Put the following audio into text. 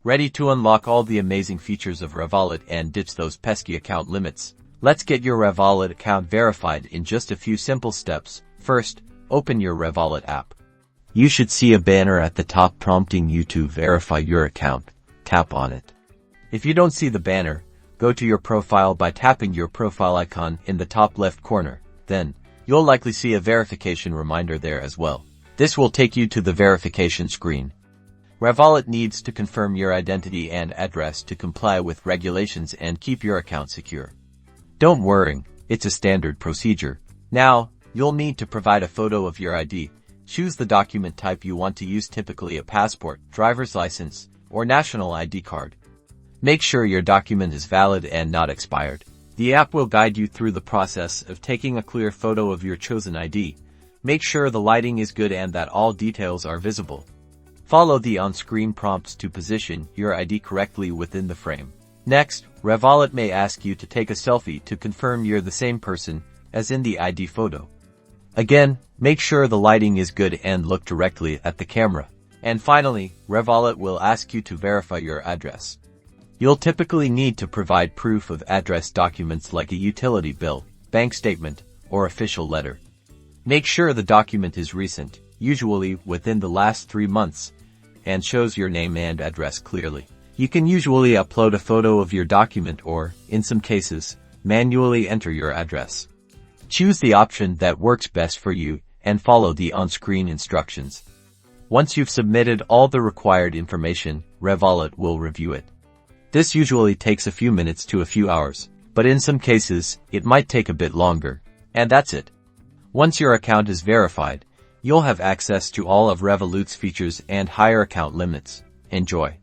Ready to unlock all the amazing features of Revolut and ditch those pesky account limits? Let's get your Revolut account verified in just a few simple steps. First, open your Revolut app. You should see a banner at the top prompting you to verify your account. Tap on it. If you don't see the banner, go to your profile by tapping your profile icon in the top left corner. Then, you'll likely see a verification reminder there as well. This will take you to the verification screen. Revolut needs to confirm your identity and address to comply with regulations and keep your account secure. Don't worry, it's a standard procedure. Now, you'll need to provide a photo of your ID. Choose the document type you want to use, typically a passport, driver's license, or national ID card. Make sure your document is valid and not expired. The app will guide you through the process of taking a clear photo of your chosen ID. Make sure the lighting is good and that all details are visible. Follow the on-screen prompts to position your ID correctly within the frame. Next, Revolut may ask you to take a selfie to confirm you're the same person as in the ID photo. Again, make sure the lighting is good and look directly at the camera. And finally, Revolut will ask you to verify your address. You'll typically need to provide proof of address documents like a utility bill, bank statement, or official letter. Make sure the document is recent, usually within the last 3 months, and shows your name and address clearly. You can usually upload a photo of your document or, in some cases, manually enter your address. Choose the option that works best for you and follow the on-screen instructions. Once you've submitted all the required information, Revolut will review it. This usually takes a few minutes to a few hours, but in some cases, it might take a bit longer. And that's it. Once your account is verified, you'll have access to all of Revolut's features and higher account limits. Enjoy.